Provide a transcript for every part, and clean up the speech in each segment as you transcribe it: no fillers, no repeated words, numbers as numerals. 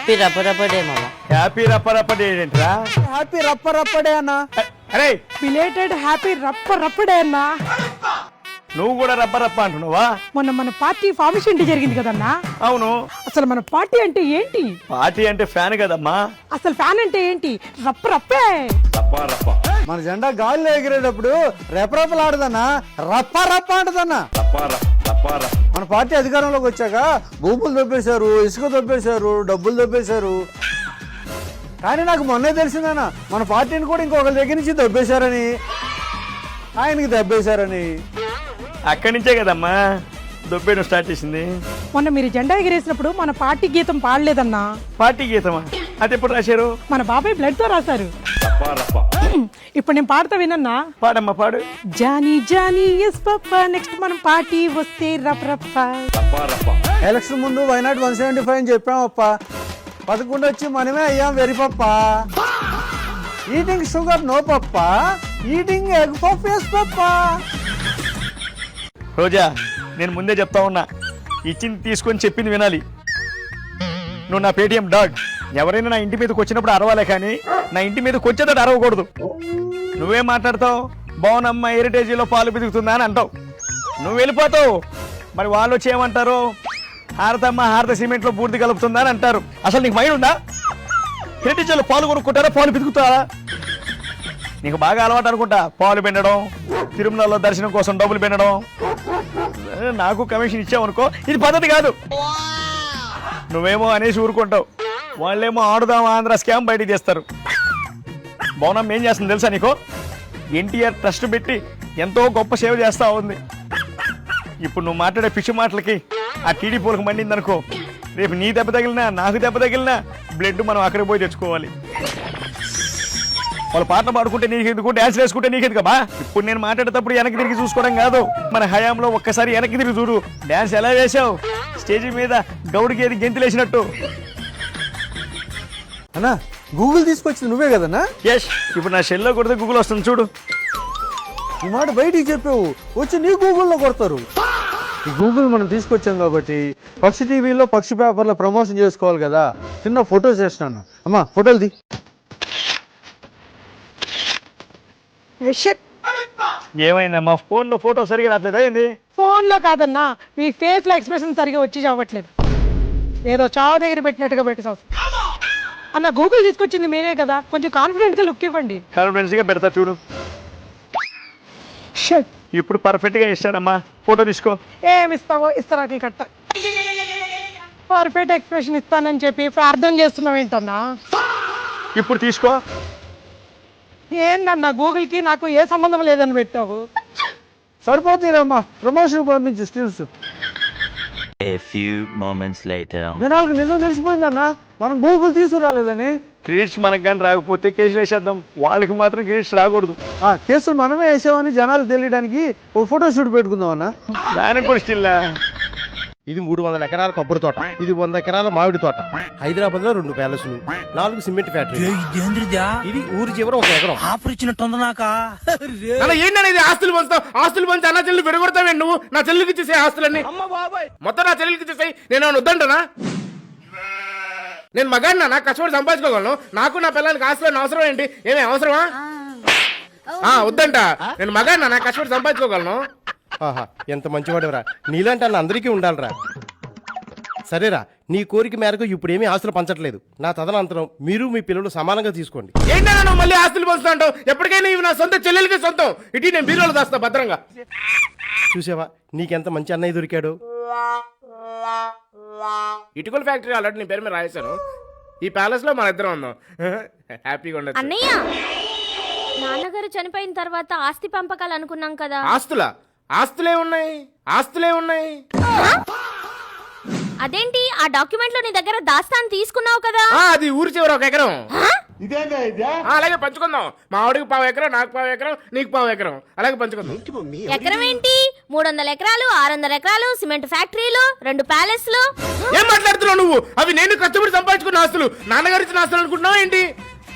Happy రప్పరప్పడే మామ. Happy రప్పరప్పడే ఏంట్రా? Happy రప్పరప్పడే అన్న. అరే బిలేటెడ్ హ్యాపీ రప్పరప్పడే అన్నా. నువ్వు కూడా రప్పరప్ప అంటున్నావా? మొన్న మన పార్టీ ఫార్మేషన్ డే జరిగింది కదన్నా. అవును. అసలు మన పార్టీ అంటే ఏంటి? పార్టీ అంటే ఫ్యాన్ కదమ్మా. అసలు ఫ్యాన్ అంటే ఏంటి? రప్పరప్పే. రప్ప రప్ప. మన జెండా గాలిలో ఎగిరేటప్పుడు రెపరెపలాడదన్నా, రప్ప రప్ప అంటదన్నా. రప్ప రప్ప రప్ప. మన పార్టీ అధికారంలోకి వచ్చాక భూములు దొబ్బేశారు, ఇసుక దొబ్బేశారు, డబ్బులు దొబ్బేశారు. కానీ నాకు మొన్నే తెలిసిందన్నా, మన పార్టీని కూడా ఇంకొకరి దగ్గర నుంచి దొబ్బేశారని, ఆయనకి దెబ్బేశారని. అక్కడి నుంచే కదమ్మా దొబ్బేయడం స్టార్ట్ చేసింది. మొన్న మీరు జెండా ఎగిరేసినప్పుడు మన పార్టీ గీతం పాడలేదన్నా. పార్టీ గీతమా? అది ఎప్పుడు రాశారు? మన బాబాయ్ బ్లడ్ తో రాశారు. రప్ప రప్ప. ఇప్పుడు నేను పాడతా వినన్నా. పాడమ్మా పాడు. Johnny Johnny yes papa next మనం పార్టీ వస్తే రప్పరప్ప. రప్ప రప్ప. ఎలక్షన్ ముందు వైనాట్ 175 అని చెప్పామప్ప, 11 వచ్చి మనమే అయ్యాం వెరీ పప్ప. ఈటింగ్ షుగర్ నో పప్ప, ఈటింగ్ ఎగ్ పఫ్ ఎస్ పప్ప. రోజా, నేను ముందే చెప్తా ఉన్నా, ఇచ్చింది తీసుకొని చెప్పింది వినాలి. నువ్వు నా పేటిఎం డాగ్. ఎవరైనా నా ఇంటి మీదకి వచ్చినప్పుడు అరవాలే, కానీ నా ఇంటి మీదకి వచ్చేటట్టు అరవకూడదు. నువ్వేం మాట్లాడతావు? బాగునమ్మ హెరిటేజీలో పాలు పిదుగుతుందా అని అంటావు. నువ్వు వెళ్ళిపోతావు. మరి వాళ్ళు వచ్చి ఏమంటారు? హారతమ్మ హారత సిమెంట్లో బూర్ది కలుపుతుందా అని అంటారు. అసలు నీకు మైండ్ ఉందా? హెరిటేజీలో పాలు కొనుక్కుంటారా, పాలు పిదుగుతారా? నీకు బాగా అలవాటు అనుకుంటా పాలు పిండడం, తిరుమలలో దర్శనం కోసం డబ్బులు పిండడం. నాకు కమిషన్ ఇచ్చావనుకో, ఇది పద్ధతి కాదు. నువ్వేమో అనేసి ఊరుకుంటావు, వాళ్ళేమో ఆడుదాం ఆంధ్ర స్కామ్ బయటికి తీస్తారు. బౌనమ్మ ఏం చేస్తుంది తెలుసా నీకు? ఎన్టీఆర్ ట్రస్ట్ పెట్టి ఎంతో గొప్ప సేవ చేస్తా ఉంది. ఇప్పుడు నువ్వు మాట్లాడే పిచ్చి మాటలకి ఆ టీడీపీలకు మండిందనుకో, రేపు నీ దెబ్బ తగిలినా నాకు దెబ్బ తగిలినా బ్లడ్ మనం అక్కడికి పోయి తెచ్చుకోవాలి. వాళ్ళు పాటలు పాడుకుంటే నీకెందుకు, డ్యాన్స్ వేసుకుంటే నీకెందుకు బా? ఇప్పుడు నేను మాట్లాడేటప్పుడు వెనక్కి తిరిగి చూసుకోవడం కాదు, మన హయాంలో ఒక్కసారి వెనక్కి తిరిగి చూడు. డ్యాన్స్ ఎలా వేసావు స్టేజ్ మీద గౌడికి ఏది గెంతులేసినట్టు. అన్నా గూగుల్ తీసుకొచ్చింది నువ్వే కదన్నా? యస్, ఇప్పుడు నా సెల్లో కొడితే గూగుల్ వస్తుంది చూడు. ఈ మాట బయటికి చెప్పావు, వచ్చి నీ గూగుల్లో కొడతారు. ఈ గూగుల్ మనం తీసుకొచ్చాం కాబట్టి పక్షి టీవీలో పక్షి పేపర్లో ప్రమోషన్ చేసుకోవాలి కదా. చిన్న ఫొటోస్ వేసినాను. అమ్మా ఫోటోలు ది. ఏమైందమ్మా, ఫోన్లో ఫోటో సరిగా రావట్లేదా ఏంది? ఫోన్ లో కాదన్నా, మీ ఫేస్ లో ఎక్స్ప్రెషన్ సరిగా వచ్చి చావట్లేదు. ఏదో చావు దగ్గర పెట్టినట్టుగా పెట్టేసావు అన్న. గూగుల్ తీసుకొచ్చింది మీరే కదా, కొంచెం కాన్ఫిడెంట్ గా లుక్ ఇవ్వండి. కాన్ఫిడెన్స్ గా పెడతా చూడు. ఇప్పుడు పర్ఫెక్ట్ గా ఇస్తానమ్మా, ఫోటో తీసుకో. ఏమి ఇస్తావో ఇస్తారా కట్ట. పర్ఫెక్ట్ ఎక్స్ప్రెషన్ ఇస్తానని చెప్పి ప్రార్థన చేస్తున్నావు ఏంటన్నా? ఇప్పుడు తీసుకో. ఏంటన్నా గూగుల్ కి నాకు ఏ సంబంధం లేదని పెట్టావు. సరిపోతుందమ్మా, ప్రమోషన్ పంపించి stills. A few moments later. జనాలకు నిజం తెలిసిపోయిందన్నా, మనం గూగుల్ తీసుకురాలేదని. క్రెడిట్స్ మనకు కానీ రాకపోతే కేసులు వేసేద్దాం, వాళ్ళకి మాత్రం క్రెడిట్స్ రాకూడదు. కేసులు మనమే వేసామని జనాలు తెలియడానికి ఒక ఫోటో షూట్ పెట్టుకుందాం అన్న. దానికి కూడా స్టిల్ ఇది 300 ఎకరాల కొబ్బరి తోట, ఇది 100 ఎకరాల మామిడి తోట, హైదరాబాద్ లో 2 ప్యాలెస్లు, 4 సిమెంట్ ఫ్యాక్టరీ, ఇది ఊరి చివర 1 ఎకరం. ఏంటనేది ఆస్తులు పంచుతావు? ఆస్తులు పంచి అన్న చెల్లి విడగొడతావే నువ్వు? నా చెల్లికి ఇచ్చేసే ఆస్తులన్నీ మొత్తం నా చెల్లికి ఇచ్చేసాయి. నేను వద్దంటానా? నేను మగాడినా, నాకు కష్టపడి సంపాదించుకోగలను. నాకు నా పిల్లలకి ఆస్తులు అవసరం ఏంటి? ఏమే అవసరమా? వద్దంట. నేను మగాడినా, నాకు కష్టపడి సంపాదించుకోగలను. ఆహా, ఎంత మంచివాడురా. నీలాంటి అన్న అందరికీ ఉండాలిరా. సరేరా, నీ కోరిక మేరకు ఇప్పుడు ఏమీ ఆస్తులు పంచట్లేదు. నా తదనంతరం మీరు మీ పిల్లలు సమానంగా తీసుకోండి. ఏంటన్నా నువ్వు మళ్ళీ ఆస్తులు పంచుతా అంటావు? ఎప్పటికైనా ఇవి నా సొంత చెల్లెలకి సొంతం. ఇటు నేను బీరోలో దాస్తా భద్రంగా. చూసావా నీకెంత మంచి అన్నయ్య దొరికాడు. ఇటుకల ఫ్యాక్టరీ ఆల్రెడీ నీ పేరు మీద రాయేశాను. ఈ ప్యాలెస్ లో మన ఇద్దరం ఉందాం, హ్యాపీగా ఉండదు. అన్నయ్య, నాన్నగారు చనిపోయిన తర్వాత ఆస్తి పంపకాలు అనుకున్నాం కదా. ఆస్తులే ఉన్నాయి. అదేంటి, ఆ డాక్యుమెంట్ లో నీ దగ్గర దాస్తాను తీసుకున్నావు కదా. అది ఊరి చివర 1 ఎకరం. అలాగే పంచుకుందాం. మా ఆవిడికి 1/2 ఎకరం, నాకు 1/2 ఎకరం, నీకు 1/2 ఎకరం, అలాగే పంచుకుందాం. ఎకరం ఏంటి, 300 ఎకరాలు, 600 ఎకరాలు, సిమెంట్ ఫ్యాక్టరీలు, 2 ప్యాలెస్లు. ఏం మాట్లాడుతున్నావు నువ్వు? అవి నేను కష్టపడి సంపాదించుకున్న ఆస్తులు, నాన్నగారు ఇచ్చిన ఆస్తులు అనుకుంటున్నావు ఏంటి?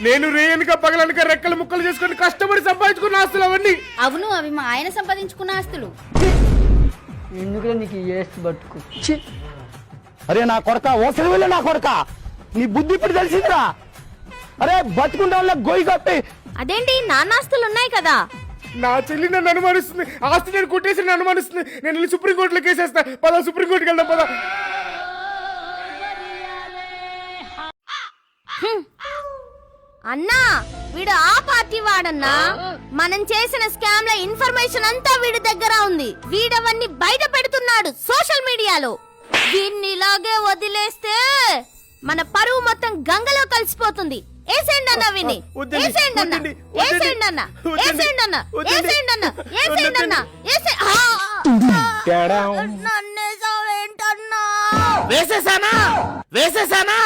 నేను రేయనుక పగలనుక రెక్కలు ముక్కలు చేసుకుని కష్టపడి సంపాదించుకున్న ఆస్తులు అవన్నీ. అవును, అవి మా ఆయన సంపాదించుకున్న ఆస్తులు. ఎందుకు నీకు బతుకు? అరే నా కొడక, ఓసలి వెళ్ళి నా కొడక, నీ బుద్ధి ఇప్పుడు తెలిసిందా? అరే బతుకుంటా వాళ్ళ గొయ్యి కప్పి. అదేంటి నాన్నాస్తులు ఉన్నాయి కదా. నా చెల్లి నన్ను అనుమానిస్తుంది, ఆస్తి నేను కొట్టేసి నన్ను అనుమానిస్తుంది. నేను వెళ్ళి సుప్రీంకోర్టులో కేసేస్తా. పద సుప్రీంకోర్టుకి వెళ్దాం పద. అన్నా వీడు ఆ పార్టీ వాడన్నా. మనం చేసిన స్కామ్ ల ఇన్ఫర్మేషన్ అంతా వీడి దగ్గర ఉంది. వీడవన్నీ బయట పెడుతున్నాడు సోషల్ మీడియాలో. వీడిని ఇలాగే వదిలేస్తే మన పరువు మొత్తం గంగలో కలిసిపోతుంది. ఏసేండి అన్న విని, ఏసేండి అన్న, ఏసేండి అన్న, ఏసేండి అన్న, ఏసేండి అన్న, ఏసేండి అన్న, నన్నేసావేంటన్నా? వేసేసానా వేసేసానా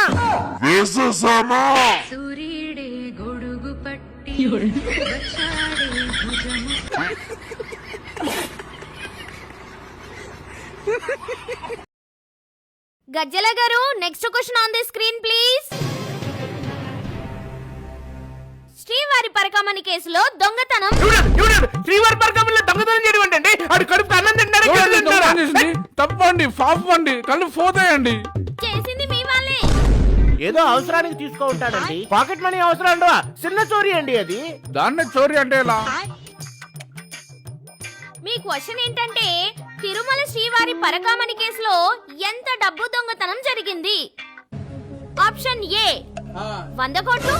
సూర్యుడే గొడుగు పట్టి వచ్చాడే భుజము. గజ్జల గారు next question on the screen please. శ్రీవారి పరకామణి కేసులో దొంగతనం. శ్రీవారి పరకామణిలో దొంగతనం చేయడం ఏంటండి? అడు కడుపు అన్నం తింటారా? తప్పండి, పాపండి, కళ్ళు పోతాయండి. చేసింది మీ వాళ్ళే. ఏదో అవసరానికి తీసుకో ఉంటాడండి. పాకెట్ మనీ అవసరం అండి. చిన్న చోరీ అండి అది. దాన్ని చోరీ అంటే ఎలా? మీ క్వశ్చన్ ఏంటంటే తిరుమల శ్రీవారి పరకామణి కేసులో ఎంత డబ్బు దొంగతనం జరిగింది? ఆప్షన్ ఏ 100 కోట్లు,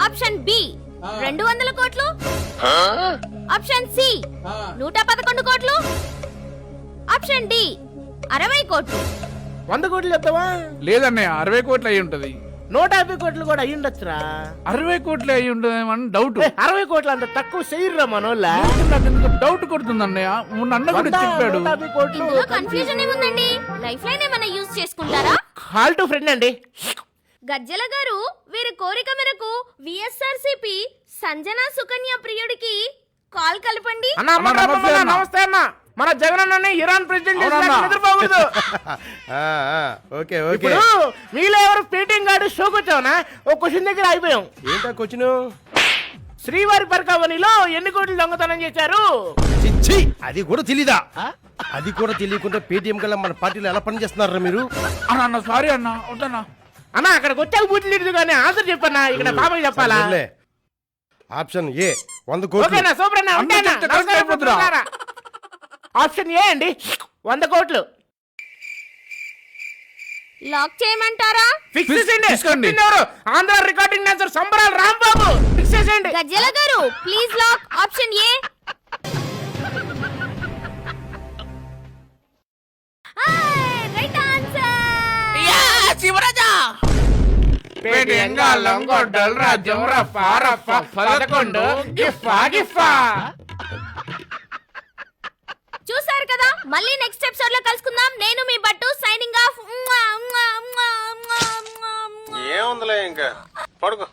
ఆప్షన్ బి 200 కోట్లు, ఆప్షన్ సి 111 కోట్లు, ఆప్షన్ డి 60 కోట్లు. 100 కోట్లు చెప్తావా? లేదన్నయ్య, 60 కోట్లు అయి ఉంటది. 150 కోట్లు కూడా అయ్యి ఉండొచ్చురా. 60 కోట్లు అయి ఉంటదేమని డౌట్. 60 కోట్లు అంత తక్కువ చేయరురా మనోళ్ళ. నాకు డౌట్ కొడుతుంది అన్నయ్య. మొన్న అన్న కూడా చెప్పాడు. 150 కోట్లు ఇందులో కన్ఫ్యూజన్ ఏముందండి? లైఫ్ లైన్ ఏమైనా యూజ్ చేసుకుంటారా? కాల్ టు ఫ్రెండ్ అండి. గజ్జల గారు వీరి కోరిక మేరకు విఎస్ఆర్సిపి సంజన సుకన్య ప్రియుడికి కాల్ కలపండి. అన్న నమస్తే అన్న. మన జగన్ అన్నని ఇరాన్ ప్రెసిడెంట్ నిద్రపోకూడదు. Okay okay. ఇప్పుడు మీలో ఎవరు పేటింగ్ గార్డు షోకి వచ్చావునా? ఓ క్వశ్చన్ దగ్గర అయిపోయాం. ఏంటా క్వశ్చన్? శ్రీవారి పరకామణిలో ఎన్ని కోట్లు దొంగతనం చేశారు? చిచ్చి, అది కూడా తెలీదా? అది కూడా తెలియకుండా పేటిఎం కల్లా మన పార్టీలో ఎలా పని చేస్తున్నారా మీరు? అన్న సారీ అన్న, వద్దన్నా. అన్న అక్కడికి వచ్చాక బూతులు తిడుతు కానీ ఆన్సర్ చెప్పన్నా. ఇక్కడ పాపకి చెప్పాలా? ఆప్షన్ ఏ 100 కోట్లు. ఓకేనా సూపర్ అన్న. అన్న చెప్తే కరెక్ట్ అయిపోతుందిరా. ఆప్షన్ ఏ అండి 100 కోట్లు. లాక్ చేయమంటారా? ఫిక్స్ చేయండి. తీసుకోండి. ఎవరు? ఆంధ్ర రికార్డింగ్ డాన్సర్ సంబరాల రాంబాబు. ఫిక్స్ చేయండి. గజ్జల గారు please lock option A. Right answer. Shivaraja పేటిఎంగా లొంగొడ్డల్ రాజ్యం రఫా రఫా 11 గిఫా. చూసారు కదా, మళ్ళీ నెక్స్ట్ ఎపిసోడ్ లో కలుసుకుందాం. నేను మీ బట్టు సైనింగ్ ఆఫ్. ఏముందిలే ఇంకా పడుకో.